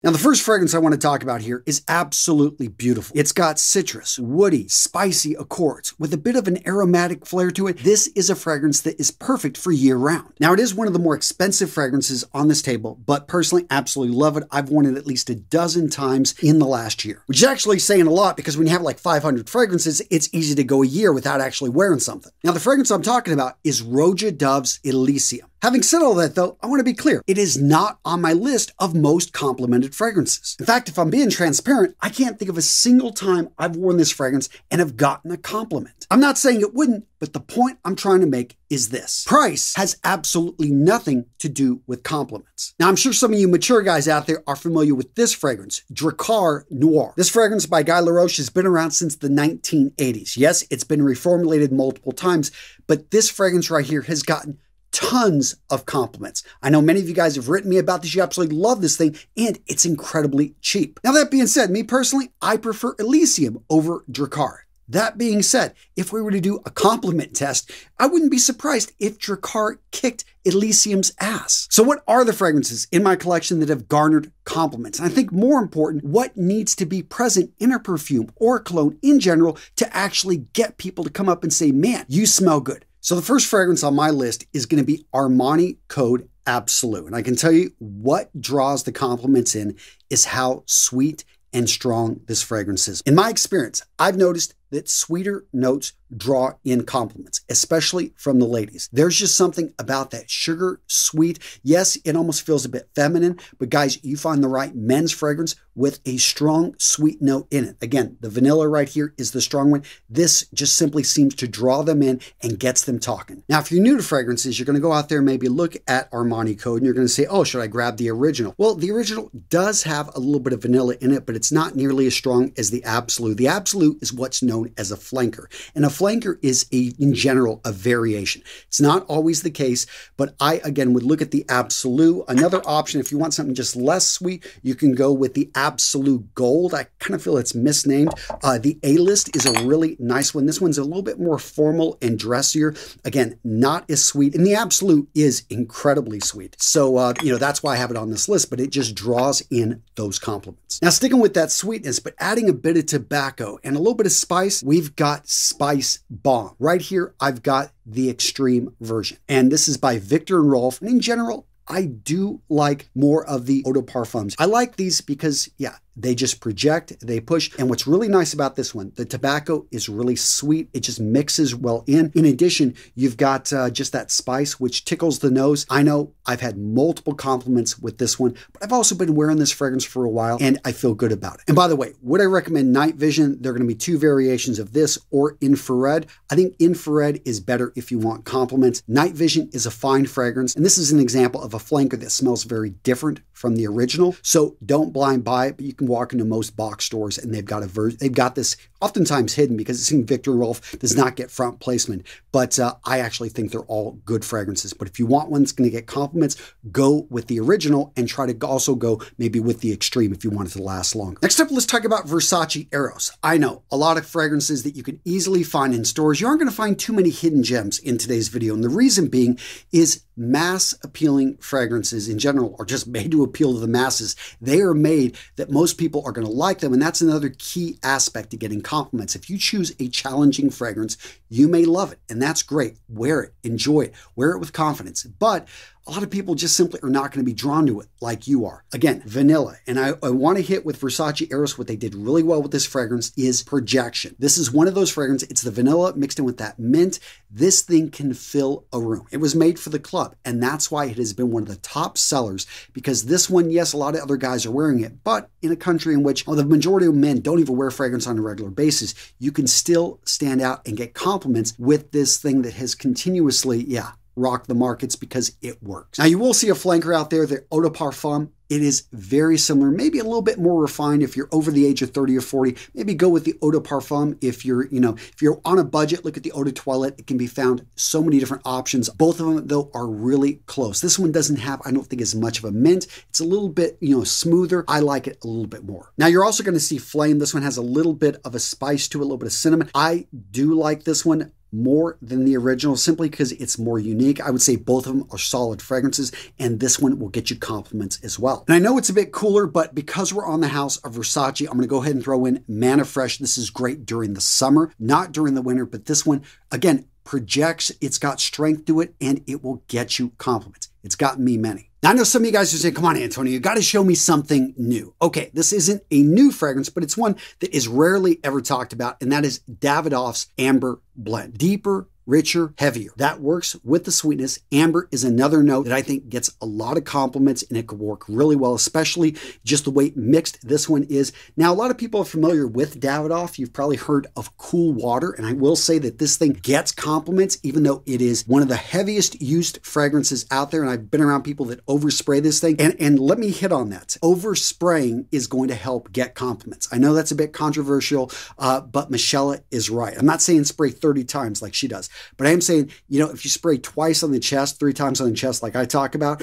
Now, the first fragrance I want to talk about here is absolutely beautiful. It's got citrus, woody, spicy accords with a bit of an aromatic flair to it. This is a fragrance that is perfect for year round. Now, it is one of the more expensive fragrances on this table, but personally, absolutely love it. I've worn it at least a dozen times in the last year, which is actually saying a lot because when you have like 500 fragrances, it's easy to go a year without actually wearing something. Now, the fragrance I'm talking about is Roja Dove's Elysium. Having said all that though, I want to be clear. It is not on my list of most complimented fragrances. In fact, if I'm being transparent, I can't think of a single time I've worn this fragrance and have gotten a compliment. I'm not saying it wouldn't, but the point I'm trying to make is this. Price has absolutely nothing to do with compliments. Now, I'm sure some of you mature guys out there are familiar with this fragrance, Drakkar Noir. This fragrance by Guy Laroche has been around since the 1980s. Yes, it's been reformulated multiple times, but this fragrance right here has gotten tons of compliments. I know many of you guys have written me about this. You absolutely love this thing, and it's incredibly cheap. Now, that being said, me personally, I prefer Elysium over Drakkar. That being said, if we were to do a compliment test, I wouldn't be surprised if Drakkar kicked Elysium's ass. So what are the fragrances in my collection that have garnered compliments? And I think more important, what needs to be present in a perfume or a cologne in general to actually get people to come up and say, man, you smell good. So the first fragrance on my list is going to be Armani Code Absolute. And I can tell you what draws the compliments in is how sweet and strong this fragrance is. In my experience, I've noticed that sweeter notes draw in compliments, especially from the ladies. There's just something about that sugar sweet. Yes, it almost feels a bit feminine, but guys, you find the right men's fragrance with a strong sweet note in it. Again, the vanilla right here is the strong one. This just simply seems to draw them in and gets them talking. Now, if you're new to fragrances, you're going to go out there and maybe look at Armani Code and you're going to say, oh, should I grab the original? Well, the original does have a little bit of vanilla in it, but it's not nearly as strong as the Absolute. The Absolute is what's known as a flanker. And a flanker is in general a variation. It's not always the case, but I again would look at the Absolute. Another option, if you want something just less sweet, you can go with the Absolute Gold. I kind of feel it's misnamed. The A-List is a really nice one. This one's a little bit more formal and dressier. Again, not as sweet. And the Absolute is incredibly sweet. So, that's why I have it on this list, but it just draws in those compliments. Now, sticking with that sweetness, but adding a bit of tobacco and a little bit of spice, we've got Spice Bomb. Right here, I've got the extreme version. And this is by Viktor and Rolf. And in general, I do like more of the eau de parfums. I like these because, yeah, they just project, they push. And what's really nice about this one, the tobacco is really sweet. It just mixes well in. In addition, you've got just that spice, which tickles the nose. I know I've had multiple compliments with this one, but I've also been wearing this fragrance for a while and I feel good about it. And by the way, would I recommend Night Vision? There are going to be two variations of this or Infrared. I think Infrared is better if you want compliments. Night Vision is a fine fragrance. And this is an example of a flanker that smells very different from the original. So don't blind buy it, but you can walk into most box stores and they've got this oftentimes hidden because it seems Viktor and Rolf does not get front placement. But I actually think they're all good fragrances. But if you want one that's going to get compliments, go with the original and try to also go maybe with the extreme if you want it to last longer. Next up, let's talk about Versace Eros. I know a lot of fragrances that you can easily find in stores. You aren't going to find too many hidden gems in today's video. And the reason being is mass appealing fragrances in general are just made to appeal to the masses. They are made that most people are going to like them. And that's another key aspect to getting compliments. If you choose a challenging fragrance, you may love it. And that's great. Wear it, enjoy it, wear it with confidence. But a lot of people just simply are not going to be drawn to it like you are. Again, vanilla. And I want to hit with Versace Eros, what they did really well with this fragrance is projection. This is one of those fragrances. It's the vanilla mixed in with that mint. This thing can fill a room. It was made for the club. And that's why it has been one of the top sellers, because this one, yes, a lot of other guys are wearing it, but in a country in which the majority of men don't even wear fragrance on a regular basis, you can still stand out and get compliments with this thing that has continuously, rock the markets because it works. Now, you will see a flanker out there, the eau de parfum. It is very similar, maybe a little bit more refined if you're over the age of 30 or 40. Maybe go with the eau de parfum. If you're on a budget, look at the eau de toilette. It can be found so many different options. Both of them, though, are really close. This one doesn't have, I don't think, as much of a mint. It's a little bit, smoother. I like it a little bit more. Now, you're also going to see Flame. This one has a little bit of a spice to it, a little bit of cinnamon. I do like this one more than the original simply because it's more unique. I would say both of them are solid fragrances, and this one will get you compliments as well. And I know it's a bit cooler, but because we're on the house of Versace, I'm going to go ahead and throw in Manna Fresh. This is great during the summer, not during the winter, but this one, again, projects, it's got strength to it, and it will get you compliments. It's gotten me many. Now, I know some of you guys are saying, come on, Antonio, you got to show me something new. Okay, this isn't a new fragrance, but it's one that is rarely ever talked about, and that is Davidoff's Amber Blend. Deeper, richer, heavier. That works with the sweetness. Amber is another note that I think gets a lot of compliments, and it could work really well, especially just the way mixed this one is. Now, a lot of people are familiar with Davidoff. You've probably heard of Cool Water, and I will say that this thing gets compliments, even though it is one of the heaviest used fragrances out there, and I've been around people that overspray this thing, and let me hit on that. Overspraying is going to help get compliments. I know that's a bit controversial, but Michelle is right. I'm not saying spray 30 times like she does. But I am saying, you know, if you spray twice on the chest, 3 times on the chest, like I talk about,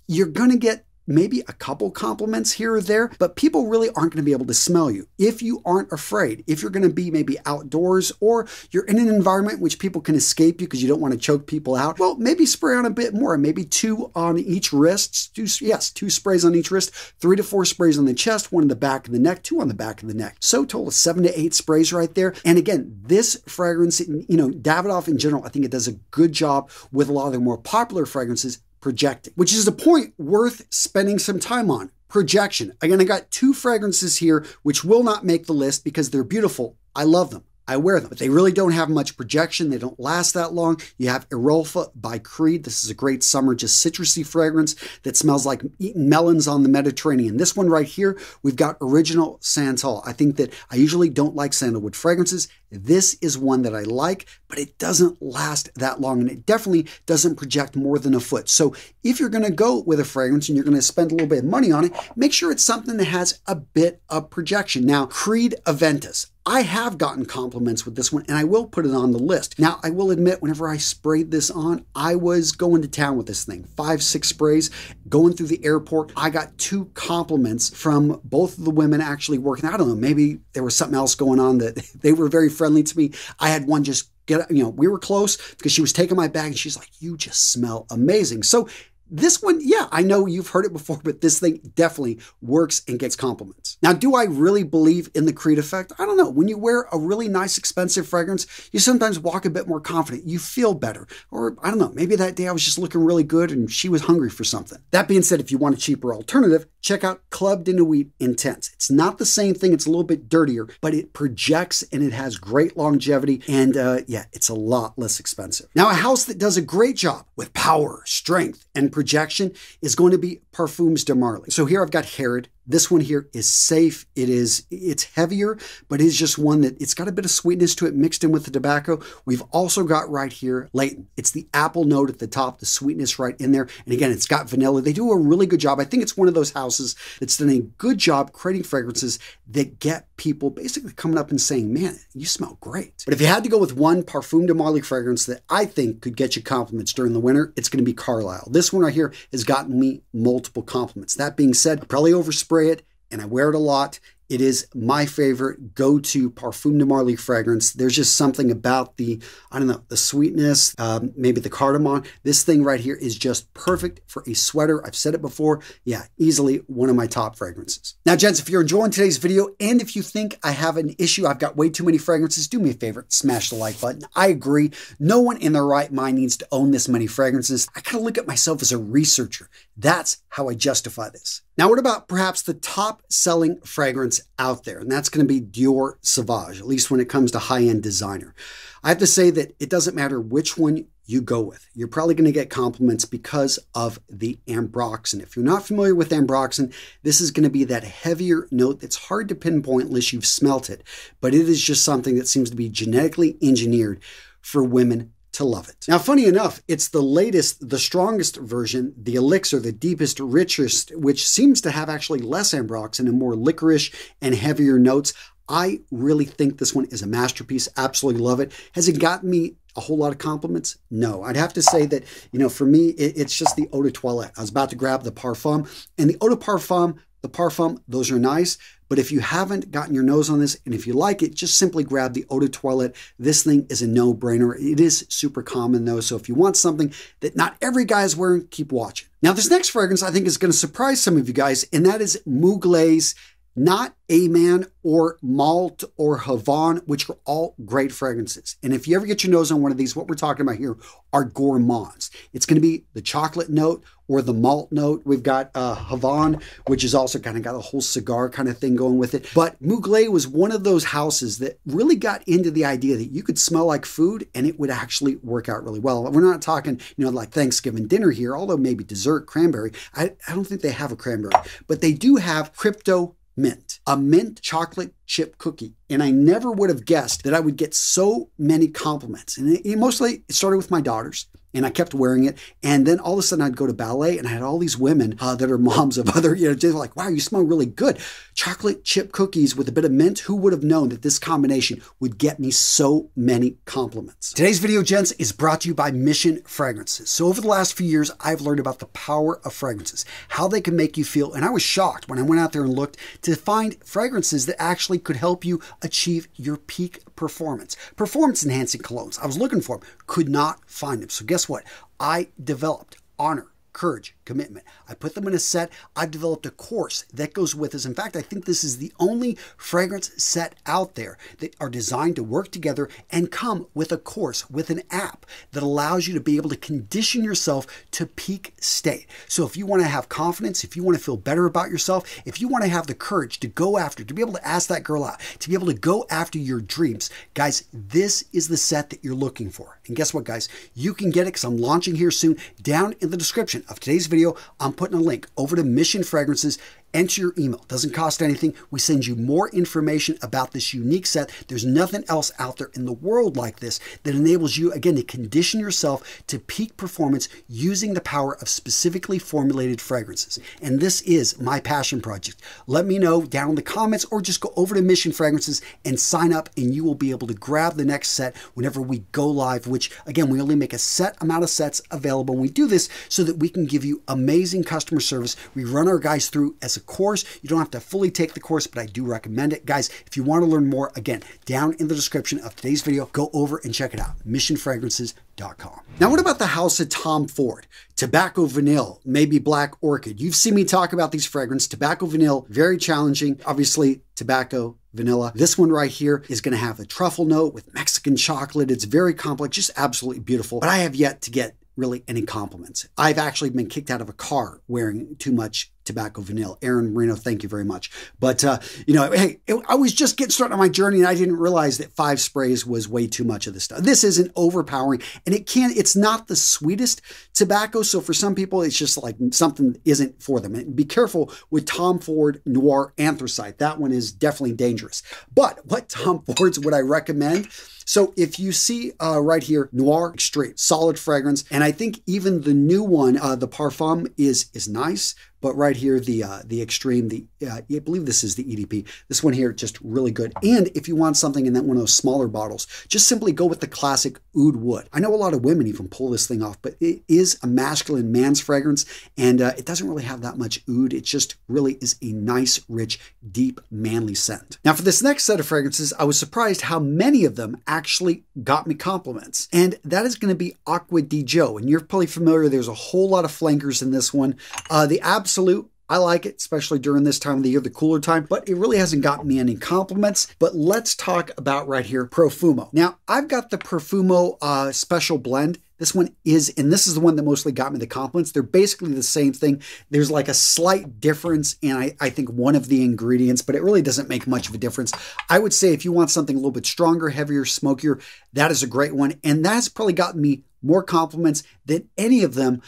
you're going to get maybe a couple compliments here or there, but people really aren't going to be able to smell you. If you aren't afraid, if you're going to be maybe outdoors or you're in an environment which people can escape you because you don't want to choke people out, well, maybe spray on a bit more, maybe 2 on each wrist. 2 sprays on each wrist, 3 to 4 sprays on the chest, 1 in the back of the neck, 2 on the back of the neck. So total 7 to 8 sprays right there. And again, this fragrance, you know, Davidoff in general, I think it does a good job with a lot of the more popular fragrances projecting, which is a point worth spending some time on. Projection. Again, I got 2 fragrances here which will not make the list because they're beautiful. I love them. I wear them, but they really don't have much projection. They don't last that long. You have Erolfa by Creed. This is a great summer, just citrusy fragrance that smells like eating melons on the Mediterranean. This one right here, we've got Original Santal. I think that I usually don't like sandalwood fragrances. This is one that I like, but it doesn't last that long, and it definitely doesn't project more than a foot. So if you're going to go with a fragrance and you're going to spend a little bit of money on it, make sure it's something that has a bit of projection. Now, Creed Aventus. I have gotten compliments with this one, and I will put it on the list. Now, I will admit, whenever I sprayed this on, I was going to town with this thing. 5, 6 sprays, going through the airport. I got 2 compliments from both of the women actually working. I don't know, maybe there was something else going on that they were very friendly to me. I had one just we were close because she was taking my bag and she's like, you just smell amazing. So this one, yeah, I know you've heard it before, but this thing definitely works and gets compliments. Now, do I really believe in the Creed effect? I don't know. When you wear a really nice, expensive fragrance, you sometimes walk a bit more confident. You feel better. Or, I don't know, maybe that day I was just looking really good and she was hungry for something. That being said, if you want a cheaper alternative, check out Club de Nuit Intense. It's not the same thing. It's a little bit dirtier, but it projects and it has great longevity. And yeah, it's a lot less expensive. Now, a house that does a great job with power, strength, and projection is going to be Parfums de Marly. So here I've got Herod. This one here is safe. It's heavier, but it's just one that it's got a bit of sweetness to it mixed in with the tobacco. We've also got right here Leighton. It's the apple note at the top, the sweetness right in there. And again, it's got vanilla. They do a really good job. I think it's one of those houses that's done a good job creating fragrances that get people basically coming up and saying, man, you smell great. But if you had to go with one Parfum de Marly fragrance that I think could get you compliments during the winter, it's going to be Carlisle. This one right here has gotten me multiple compliments. That being said, I probably overspray it and I wear it a lot. It is my favorite go-to Parfum de Marly fragrance. There's just something about the sweetness, maybe the cardamom. This thing right here is just perfect for a sweater. I've said it before. Yeah, easily one of my top fragrances. Now, gents, if you're enjoying today's video and if you think I have an issue, I've got way too many fragrances, do me a favor, smash the like button. I agree. No one in their right mind needs to own this many fragrances. I kind of look at myself as a researcher. That's how I justify this. Now, what about perhaps the top selling fragrance out there? And that's going to be Dior Sauvage, at least when it comes to high-end designer. I have to say that it doesn't matter which one you go with. You're probably going to get compliments because of the ambroxan. If you're not familiar with ambroxan, this is going to be that heavier note that's hard to pinpoint unless you've smelt it. But it is just something that seems to be genetically engineered for women to love it. Now, funny enough, it's the latest, the strongest version, the elixir, the deepest, richest, which seems to have actually less ambroxan and more licorice and heavier notes. I really think this one is a masterpiece. Absolutely love it. Has it gotten me a whole lot of compliments? No. I'd have to say that, you know, for me, it's just the eau de toilette. I was about to grab the parfum, and the eau de parfum, the Parfum, those are nice. But if you haven't gotten your nose on this, and if you like it, just simply grab the Eau de Toilette. This thing is a no-brainer. It is super common though, so if you want something that not every guy is wearing, keep watching. Now this next fragrance I think is going to surprise some of you guys, and that is Mugler's Not A-Man or Malt or Havane, which are all great fragrances. And if you ever get your nose on one of these, what we're talking about here are gourmands. It's going to be the chocolate note or the malt note. We've got Havane, which is also kind of got a whole cigar kind of thing going with it. But Mugler was one of those houses that really got into the idea that you could smell like food and it would actually work out really well. We're not talking, like Thanksgiving dinner here, although maybe dessert, cranberry. I don't think they have a cranberry, but they do have Crypto Mint, a mint chocolate chip cookie. And I never would have guessed that I would get so many compliments. And mostly it started with my daughters, and I kept wearing it. And then all of a sudden I'd go to ballet and I had all these women that are moms of other, they're like, wow, you smell really good. Chocolate chip cookies with a bit of mint. Who would have known that this combination would get me so many compliments? Today's video, gents, is brought to you by Mission Fragrances. So over the last few years, I've learned about the power of fragrances, how they can make you feel. And I was shocked when I went out there and looked to find fragrances that actually could help you achieve your peak performance. Performance enhancing colognes. I was looking for them, could not find them. So guess what? I developed Honor, Courage, Commitment. I put them in a set. I've developed a course that goes with this. In fact, I think this is the only fragrance set out there that are designed to work together and come with a course, with an app that allows you to be able to condition yourself to peak state. So if you want to have confidence, if you want to feel better about yourself, if you want to have the courage to go after, to be able to ask that girl out, to be able to go after your dreams, guys, this is the set that you're looking for. And guess what, guys? You can get it because I'm launching here soon. Down in the description of today's video, I'm putting a link over to Mission Fragrances. Enter your email. Doesn't cost anything. We send you more information about this unique set. There's nothing else out there in the world like this that enables you, again, to condition yourself to peak performance using the power of specifically formulated fragrances. And this is my passion project. Let me know down in the comments or just go over to Mission Fragrances and sign up, and you will be able to grab the next set whenever we go live, which, again, we only make a set amount of sets available. We do this so that we can give you amazing customer service. We run our guys through as a course. You don't have to fully take the course, but I do recommend it. Guys, if you want to learn more, again, down in the description of today's video, go over and check it out, missionfragrances.com. Now, what about the house of Tom Ford? Tobacco Vanille, maybe Black Orchid. You've seen me talk about these fragrances. Tobacco Vanille, very challenging. Obviously, tobacco, vanilla. This one right here is going to have a truffle note with Mexican chocolate. It's very complex, just absolutely beautiful. But I have yet to get really any compliments. I've actually been kicked out of a car wearing too much Tobacco Vanille. Aaron Marino, thank you very much. But, hey, I was just getting started on my journey and I didn't realize that 5 sprays was way too much of this stuff. This isn't overpowering, and it's not the sweetest tobacco. So for some people, it's just like something isn't for them. And be careful with Tom Ford Noir Anthracite. That one is definitely dangerous. But what Tom Fords would I recommend? So if you see right here, Noir Extreme, solid fragrance. And I think even the new one, the Parfum is nice. But right here, the Extreme, I believe this is the EDP. This one here, just really good. And if you want something in that one of those smaller bottles, just simply go with the classic Oud Wood. I know a lot of women even pull this thing off, but it is a masculine man's fragrance, and it doesn't really have that much oud. It just really is a nice, rich, deep, manly scent. Now, for this next set of fragrances, I was surprised how many of them actually got me compliments, and that is going to be Acqua di Gio. And you're probably familiar, there's a whole lot of flankers in this one. The Absolute, I like it, especially during this time of the year, the cooler time, but it really hasn't gotten me any compliments. But let's talk about right here, Profumo. Now, I've got the Profumo special blend. This one is, and this is the one that mostly got me the compliments. They're basically the same thing. There's like a slight difference in, I think, one of the ingredients, but it really doesn't make much of a difference. I would say if you want something a little bit stronger, heavier, smokier, that is a great one. And that's probably gotten me more compliments than any of them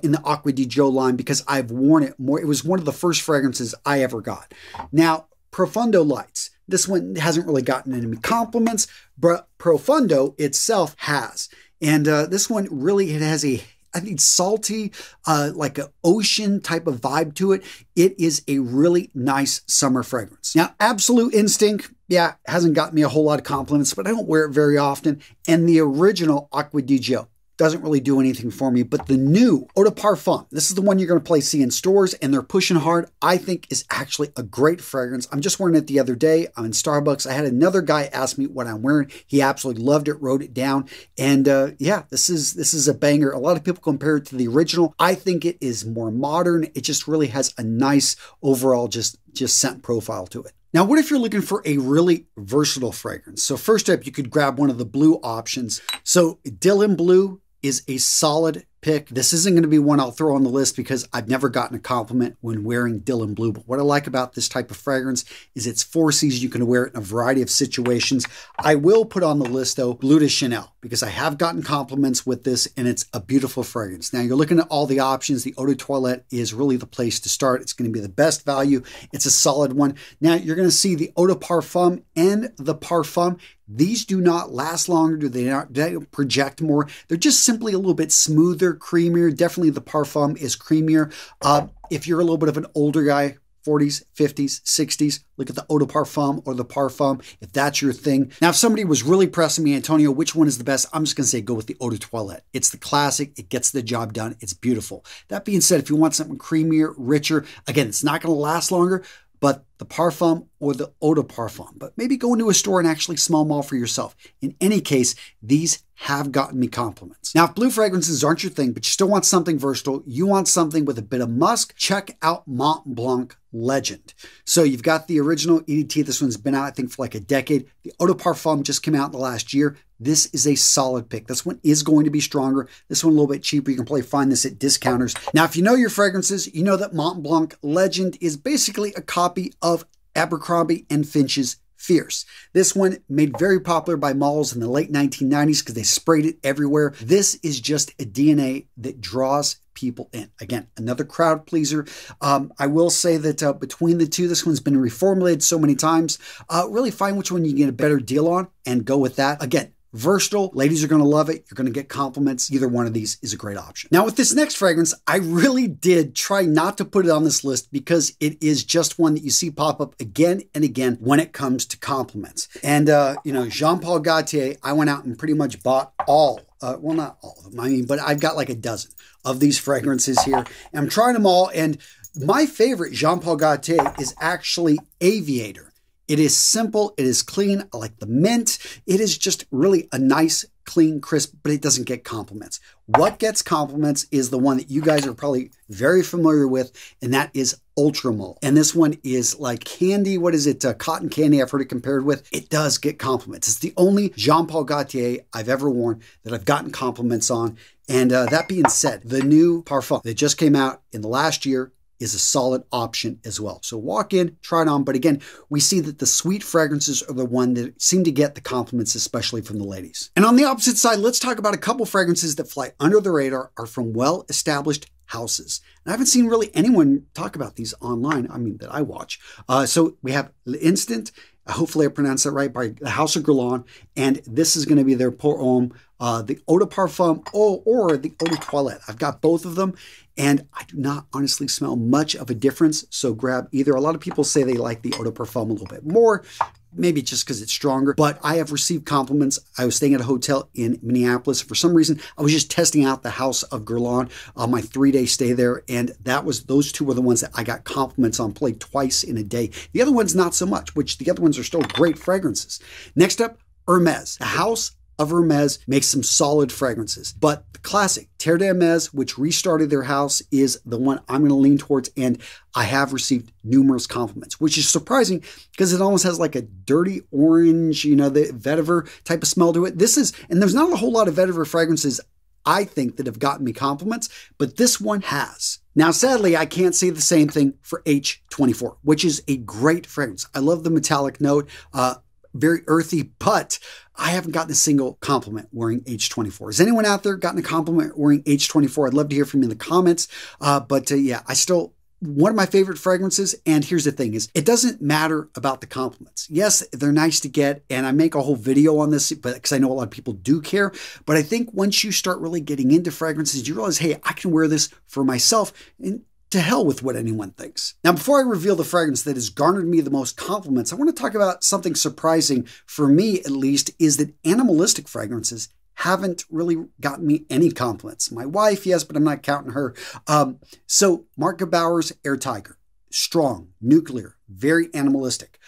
in the Acqua di Gio line because I've worn it more. It was one of the first fragrances I ever got. Now, Profundo Lights. This one hasn't really gotten any compliments, but Profundo itself has. And this one really, it has a, I think, salty, like an ocean type of vibe to it. It is a really nice summer fragrance. Now, Absolute Instinct, yeah, hasn't got me a whole lot of compliments, but I don't wear it very often. And the original Acqua di Gio doesn't really do anything for me, but the new Eau de Parfum, this is the one you're going to probably see in stores, and they're pushing hard, I think is actually a great fragrance. I'm just wearing it the other day. I'm in Starbucks. I had another guy ask me what I'm wearing. He absolutely loved it, wrote it down. And yeah, this is a banger. A lot of people compare it to the original. I think it is more modern. It just really has a nice overall just scent profile to it. Now, what if you're looking for a really versatile fragrance? So first up, you could grab one of the blue options. So Dylan Blue is a solid pick. This isn't going to be one I'll throw on the list because I've never gotten a compliment when wearing Dylan Blue. But what I like about this type of fragrance is it's 4Cs. You can wear it in a variety of situations. I will put on the list though, Bleu de Chanel, because I have gotten compliments with this and it's a beautiful fragrance. Now you're looking at all the options. The Eau de Toilette is really the place to start. It's going to be the best value. It's a solid one. Now you're going to see the Eau de Parfum and the Parfum. These do not last longer. They don't project more. They're just simply a little bit smoother, creamier. Definitely the Parfum is creamier. If you're a little bit of an older guy, 40s, 50s, 60s, look at the Eau de Parfum or the Parfum, if that's your thing. Now, if somebody was really pressing me, Antonio, which one is the best? I'm just going to say go with the Eau de Toilette. It's the classic. It gets the job done. It's beautiful. That being said, if you want something creamier, richer, again, it's not going to last longer, but the Parfum or the Eau de Parfum. But maybe go into a store and actually smell them all for yourself. In any case, these have gotten me compliments. Now, if blue fragrances aren't your thing, but you still want something versatile, you want something with a bit of musk, check out Mont Blanc Legend. So you've got the original EDT. This one's been out, I think, for like a decade. The Eau de Parfum just came out in the last year. This is a solid pick. This one is going to be stronger. This one a little bit cheaper. You can probably find this at discounters. Now, if you know your fragrances, you know that Mont Blanc Legend is basically a copy of Abercrombie & Fitch's Fierce. This one made very popular by malls in the late 1990s because they sprayed it everywhere. This is just a DNA that draws people in. Again, another crowd pleaser. I will say that between the two, this one's been reformulated so many times. Really find which one you can get a better deal on and go with that. Again, versatile. Ladies are going to love it. You're going to get compliments. Either one of these is a great option. Now with this next fragrance, I really did try not to put it on this list because it is just one that you see pop up again and again when it comes to compliments. And, you know, Jean Paul Gaultier, I went out and pretty much bought all, well, not all of them. I mean, but I've got like a dozen of these fragrances here. And I'm trying them all. And my favorite Jean Paul Gaultier is actually Aviator. It is simple. It is clean. I like the mint. It is just really a nice, clean, crisp, but it doesn't get compliments. What gets compliments is the one that you guys are probably very familiar with, and that is Ultramol. And this one is like candy. What is it? Cotton candy. I've heard it compared with. It does get compliments. It's the only Jean Paul Gaultier I've ever worn that I've gotten compliments on. And that being said, the new Parfum that just came out in the last year is a solid option as well. So walk in, try it on. But again, we see that the sweet fragrances are the one that seem to get the compliments, especially from the ladies. And on the opposite side, let's talk about a couple fragrances that fly under the radar, are from well-established houses. And I haven't seen really anyone talk about these online, I mean, that I watch. So we have L'Instant, hopefully I pronounced that right, by the House of Guerlain. And this is going to be their Pour Homme, the Eau de Parfum or the Eau de Toilette. I've got both of them. And I do not honestly smell much of a difference. So grab either. A lot of people say they like the Eau de Parfum a little bit more, maybe just because it's stronger. But I have received compliments. I was staying at a hotel in Minneapolis. For some reason, I was just testing out the House of Guerlain on my 3-day stay there. And those two were the ones that I got compliments on, played twice in a day. The other ones, not so much, which the other ones are still great fragrances. Next up, Hermes. The House of Hermes makes some solid fragrances, but the classic Terre d'Hermes, which restarted their house, is the one I'm going to lean towards, and I have received numerous compliments, which is surprising because it almost has like a dirty orange, you know, the vetiver type of smell to it. And there's not a whole lot of vetiver fragrances, I think, that have gotten me compliments, but this one has. Now, sadly, I can't say the same thing for H24, which is a great fragrance. I love the metallic note, very earthy, but I haven't gotten a single compliment wearing H24. Has anyone out there gotten a compliment wearing H24? I'd love to hear from you in the comments. Yeah, one of my favorite fragrances, and here's the thing, is it doesn't matter about the compliments. Yes, they're nice to get, and I make a whole video on this because I know a lot of people do care, but I think once you start really getting into fragrances, you realize, hey, I can wear this for myself, and to hell with what anyone thinks. Now, before I reveal the fragrance that has garnered me the most compliments, I want to talk about something surprising, for me at least, is that animalistic fragrances haven't really gotten me any compliments. My wife, yes, but I'm not counting her. So Mark Bauer's Air Tiger, strong, nuclear, very animalistic.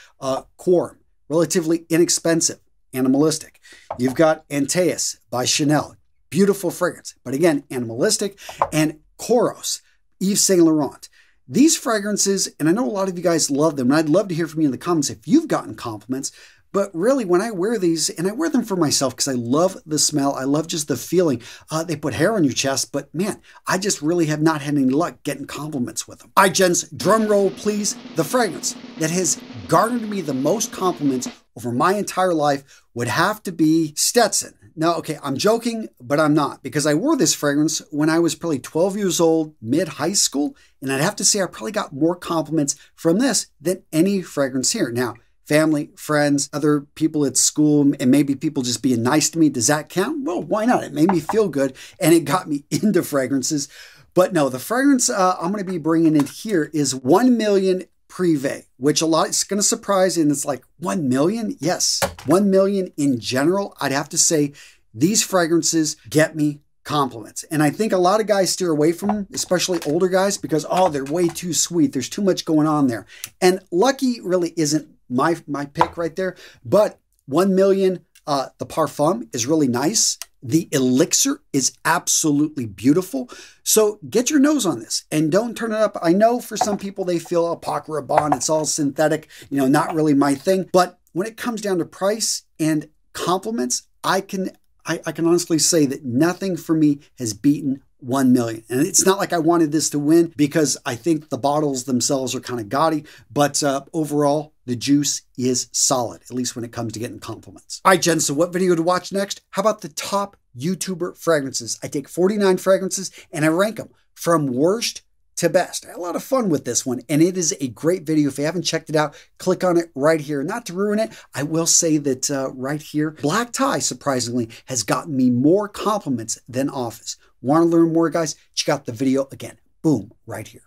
Quorum, relatively inexpensive, animalistic. You've got Antaeus by Chanel, beautiful fragrance, but again, animalistic. And Koros, Yves Saint Laurent. These fragrances, and I know a lot of you guys love them, and I'd love to hear from you in the comments if you've gotten compliments. But really, when I wear these, and I wear them for myself because I love the smell, I love just the feeling. They put hair on your chest, but man, I just really have not had any luck getting compliments with them. All right, gents, drum roll, please. The fragrance that has garnered me the most compliments over my entire life would have to be Stetson. Now, okay, I'm joking, but I'm not, because I wore this fragrance when I was probably 12 years old, mid-high school, and I'd have to say I probably got more compliments from this than any fragrance here. Now, family, friends, other people at school, and maybe people just being nice to me. Does that count? Well, why not? It made me feel good, and it got me into fragrances. But no, the fragrance I'm going to be bringing in here is 1 million Privé, which a lot, it's going to surprise you, and it's like 1 million? Yes, 1 million in general. I'd have to say these fragrances get me compliments. And I think a lot of guys steer away from them, especially older guys, because, oh, they're way too sweet. There's too much going on there. And Lucky really isn't my pick right there, but 1 million, the Parfum is really nice. The elixir is absolutely beautiful. So get your nose on this and don't turn it up. I know for some people they feel Apoc Rabanne, it's all synthetic, you know, not really my thing. But when it comes down to price and compliments, I can honestly say that nothing for me has beaten 1 million. And it's not like I wanted this to win because I think the bottles themselves are kind of gaudy, but overall, the juice is solid, at least when it comes to getting compliments. All right, Jen, so what video to watch next? How about the top YouTuber fragrances? I take 49 fragrances and I rank them from worst to best. I had a lot of fun with this one, and it is a great video. If you haven't checked it out, click on it right here. Not to ruin it, I will say that right here, Black Tie, surprisingly, has gotten me more compliments than Office. Want to learn more, guys? Check out the video again. Boom, right here.